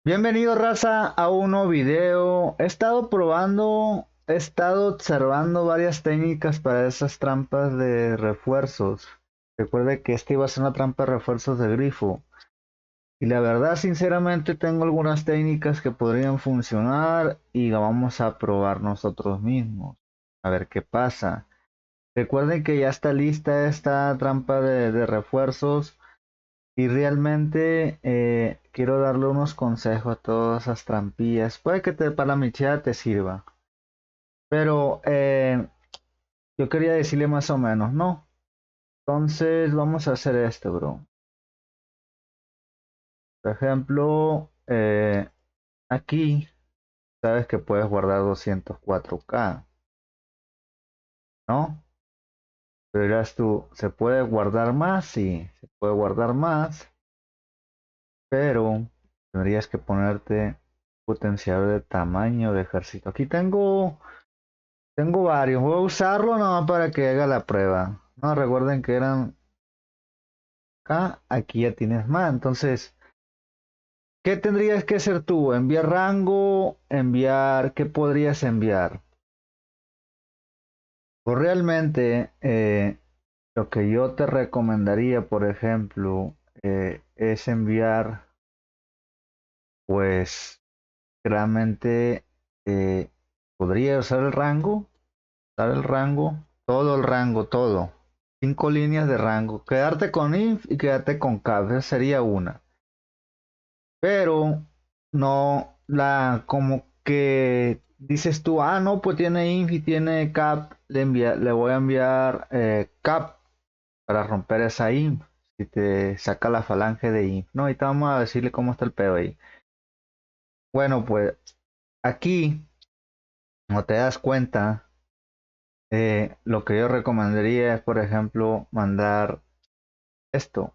Bienvenido, raza, a un nuevo video. He estado observando varias técnicas para esas trampas de refuerzos. Recuerde que esta iba a ser una trampa de refuerzos de grifo. Y la verdad, sinceramente, tengo algunas técnicas que podrían funcionar y la vamos a probar nosotros mismos. A ver qué pasa. Recuerden que ya está lista esta trampa de refuerzos. Y realmente quiero darle unos consejos a todas esas trampillas. Puede que para la michada te sirva. Pero yo quería decirle más o menos, ¿no? Entonces vamos a hacer esto, bro. Por ejemplo, aquí sabes que puedes guardar 204K, ¿no? Pero dirás tú, ¿se puede guardar más? Sí, se puede guardar más. Pero tendrías que ponerte potenciador de tamaño de ejército. Aquí tengo varios. Voy a usarlo nada más para que haga la prueba. No, recuerden que eran acá. Aquí ya tienes más. Entonces, ¿qué tendrías que hacer tú? Enviar rango, enviar. ¿Qué podrías enviar? Pues realmente, lo que yo te recomendaría, por ejemplo, es enviar, pues, realmente podría usar el rango. Usar el rango. Todo el rango, todo. 5 líneas de rango. Quedarte con inf y quedarte con cap. Esa sería una. Pero no la como que dices tú, ah, no, pues tiene inf y tiene cap. Le voy a enviar cap para romper esa inf. Si te saca la falange de inf. No, ahorita vamos a decirle cómo está el pedo ahí. Bueno, pues aquí, no te das cuenta, lo que yo recomendaría es, por ejemplo, mandar esto.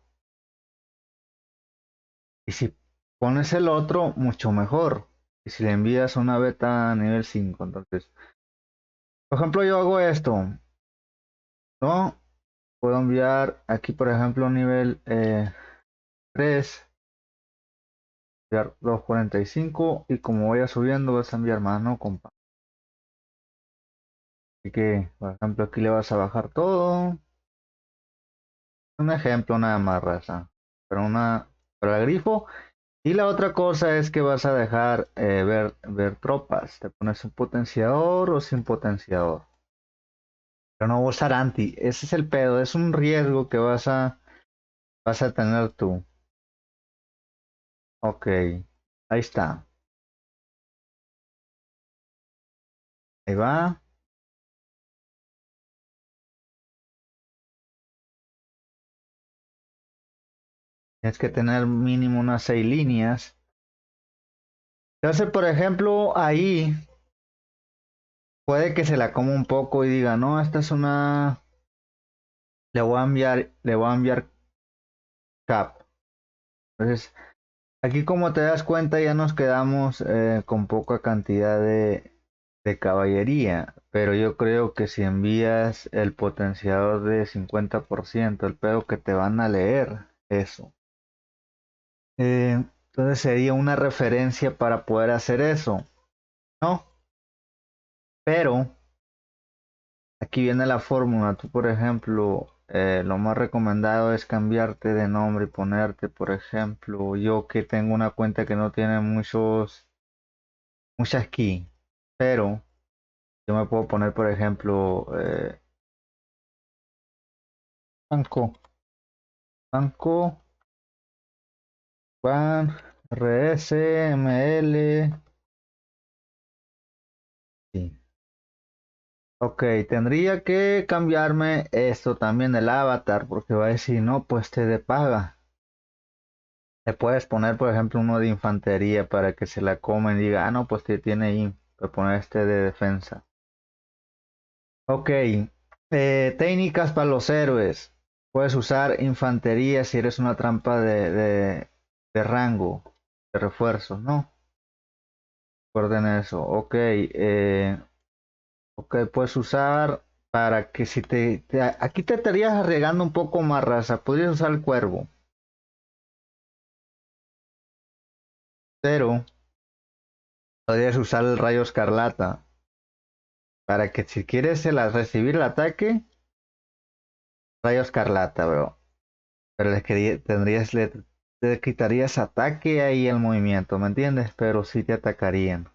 Y si pones el otro, mucho mejor. Y si le envías una beta a nivel 5 entonces, por ejemplo, yo hago esto, ¿no? Puedo enviar aquí, por ejemplo, nivel 3, enviar 245 y como vaya subiendo vas a enviar más, ¿no, compa? Así que, por ejemplo, aquí le vas a bajar todo. Un ejemplo nada más, raza. Para el grifo. Y la otra cosa es que vas a dejar ver tropas. Te pones un potenciador o sin potenciador. Pero no usar anti. Ese es el pedo. Es un riesgo que vas a tener tú. Ok. Ahí está. Ahí va. Tienes que tener mínimo unas 6 líneas. Entonces, por ejemplo, ahí puede que se la coma un poco y diga, no, esta es una. Le voy a enviar cap. Entonces, aquí como te das cuenta ya nos quedamos con poca cantidad de caballería, pero yo creo que si envías el potenciador de 50%, el pedo que te van a leer eso. Entonces sería una referencia para poder hacer eso, ¿no? Pero aquí viene la fórmula. Tú, por ejemplo, lo más recomendado es cambiarte de nombre y ponerte, por ejemplo, yo que tengo una cuenta que no tiene muchas key, pero yo me puedo poner, por ejemplo, banco, banco, ban, rs, ml, sí. Ok, tendría que cambiarme esto también el avatar, porque va a decir, no, pues te de paga. Le puedes poner, por ejemplo, uno de infantería para que se la coma y diga, ah, no, pues te tiene inf, voy a poner este de defensa. Ok, técnicas para los héroes. Puedes usar infantería si eres una trampa de rango, de refuerzos, ¿no? Recuerden eso. Ok, ok, puedes usar para que si aquí te estarías arriesgando un poco más, raza. Podrías usar el cuervo. Pero podrías usar el rayo escarlata para que si quieres recibir el ataque, rayo escarlata, bro. Pero le quitarías ataque ahí el movimiento, ¿me entiendes? Pero sí te atacarían.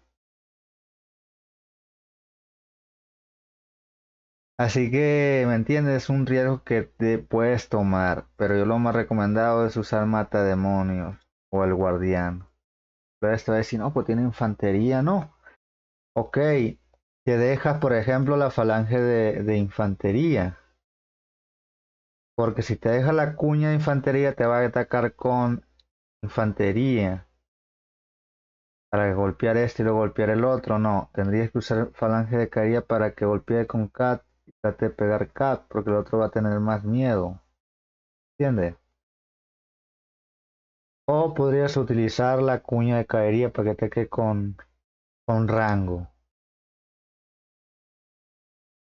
Así que, ¿me entiendes? Es un riesgo que te puedes tomar. Pero yo lo más recomendado es usar mata demonios o el guardián. Pero esta vez si no, pues tiene infantería, ¿no? Ok, te dejas, por ejemplo, la falange de infantería. Porque si te deja la cuña de infantería, te va a atacar con infantería. Para golpear este y luego golpear el otro, no. Tendrías que usar falange de caría para que golpee con Cat y trate de pegar Cat, porque el otro va a tener más miedo. ¿Entiendes? O podrías utilizar la cuña de caería para que te quede con rango.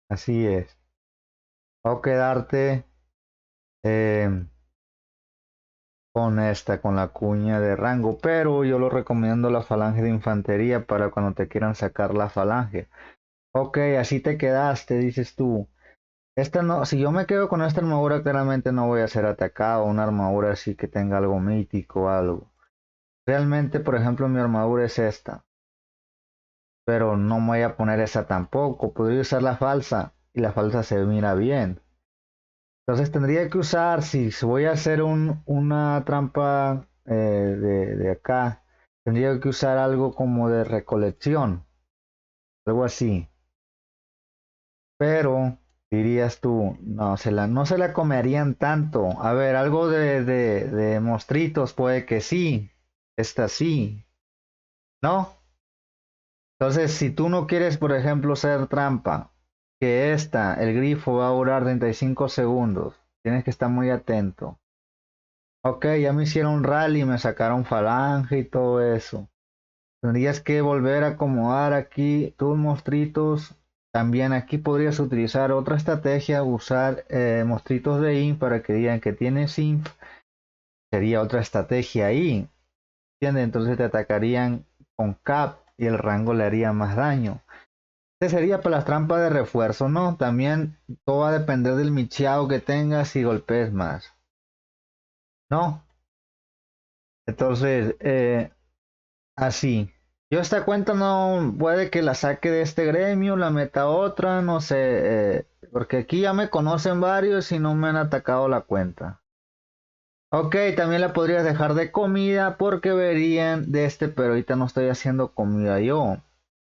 Así es. O quedarte eh, con la cuña de rango. Pero yo lo recomiendo la falange de infantería para cuando te quieran sacar la falange. Ok, así te quedaste, dices tú. Esta no, si yo me quedo con esta armadura, claramente no voy a ser atacado. Una armadura así que tenga algo mítico o algo. Realmente, por ejemplo, mi armadura es esta. Pero no me voy a poner esa tampoco. Podría usar la falsa. Y la falsa se mira bien. Entonces tendría que usar, si voy a hacer una trampa de acá, tendría que usar algo como de recolección. Algo así. Pero dirías tú, no se la comerían tanto. A ver, algo de mostritos puede que sí. Esta sí, ¿no? Entonces, si tú no quieres, por ejemplo, hacer trampa, que el grifo va a durar 35 segundos, tienes que estar muy atento. Ok, ya me hicieron rally, me sacaron falange y todo eso. Tendrías que volver a acomodar aquí tus mostritos. También aquí podrías utilizar otra estrategia, usar mostritos de inf para que digan que tienes inf. Sería otra estrategia ahí. ¿Entiendes? Entonces te atacarían con cap y el rango le haría más daño. Este sería para las trampas de refuerzo, ¿no? También todo va a depender del micheado que tengas y golpes más, ¿no? Entonces, así. Yo esta cuenta no puede que la saque de este gremio, la meta a otra, no sé, porque aquí ya me conocen varios y no me han atacado la cuenta. Ok, también la podrías dejar de comida porque verían de este, pero ahorita no estoy haciendo comida yo.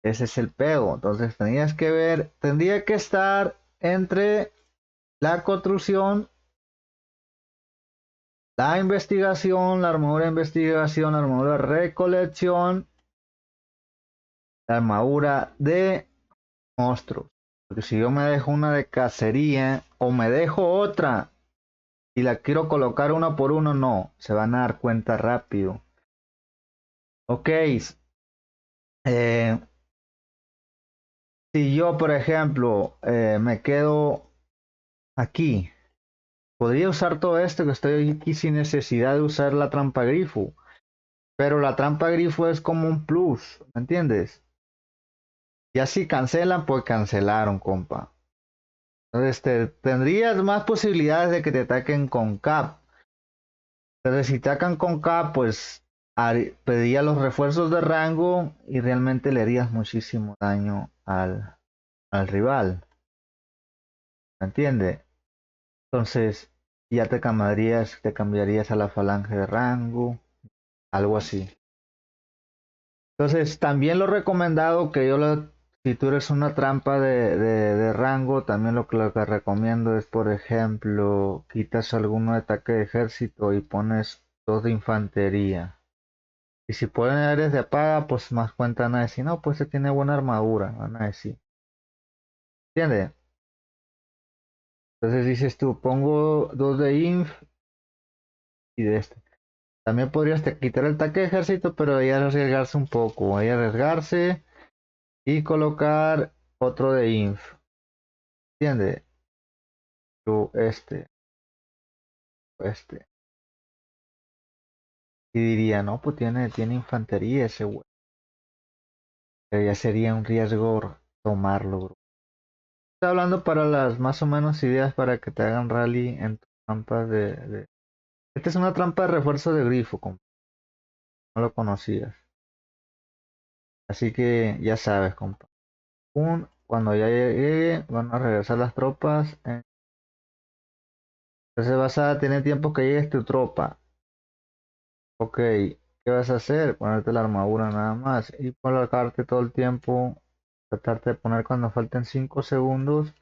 Ese es el pedo. Entonces tendrías que ver, tendría que estar entre la construcción, la investigación, la armadura de investigación, la armadura de recolección, la armadura de monstruos. Porque si yo me dejo una de cacería o me dejo otra y la quiero colocar una por uno, no, se van a dar cuenta rápido. Ok, si yo por ejemplo me quedo aquí, podría usar todo esto que estoy aquí sin necesidad de usar la trampa grifo. Pero la trampa grifo es como un plus, ¿me entiendes? Y así cancelan, pues cancelaron, compa. Entonces tendrías más posibilidades de que te ataquen con cap. Pero si te atacan con cap, pues pediría los refuerzos de rango y realmente le harías muchísimo daño al rival. ¿Me entiendes? Entonces ya te cambiarías a la falange de rango, algo así. Entonces, también lo recomendado que si tú eres una trampa de rango, también lo que recomiendo es, por ejemplo, quitas alguno de ataque de ejército y pones dos de infantería. Y si ponen áreas de paga, pues más cuenta van a decir, no, pues se tiene buena armadura, van a decir. ¿Entiendes? Entonces dices tú, pongo dos de inf y de este. También podrías quitar el ataque de ejército, pero ahí arriesgarse un poco, ahí arriesgarse y colocar otro de inf. ¿Entiendes? Tú, este. Y diría, no, pues tiene infantería ese güey. Pero ya sería un riesgo tomarlo, bro. Estoy hablando para las más o menos ideas para que te hagan rally en tus trampas Esta es una trampa de refuerzo de grifo, compa. No lo conocías. Así que ya sabes, compa. Cuando ya llegue, van a regresar las tropas. Entonces vas a tener tiempo que llegue tu tropa. Ok, ¿qué vas a hacer? Ponerte la armadura nada más y colocarte todo el tiempo. Tratarte de poner cuando falten 5 segundos.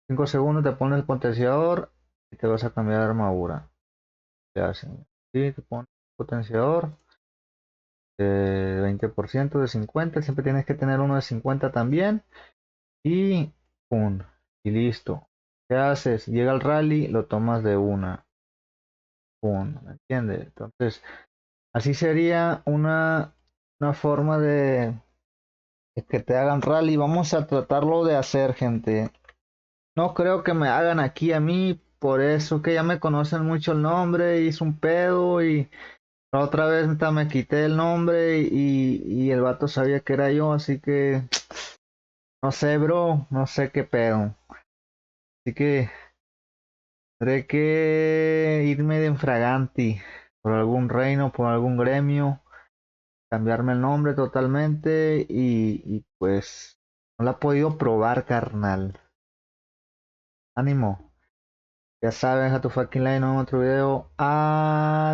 5 segundos te pones el potenciador y te vas a cambiar de armadura. Te hacen. Sí, te pones potenciador de 20%, de 50. Siempre tienes que tener uno de 50 también. Y pum. Y listo. ¿Qué haces? Llega el rally, lo tomas de una. Pum. ¿Me entiendes? Entonces, así sería una forma de que te hagan rally. Vamos a tratarlo de hacer, gente. No creo que me hagan aquí a mí, por eso que ya me conocen mucho el nombre, hice un pedo y la otra vez me quité el nombre y el vato sabía que era yo, así que no sé, bro, no sé qué pedo. Así que tendré que irme de infraganti por algún reino, por algún gremio, cambiarme el nombre totalmente y pues no la he podido probar, carnal. Ánimo. Ya sabes, a tu fucking line en otro video. Adiós.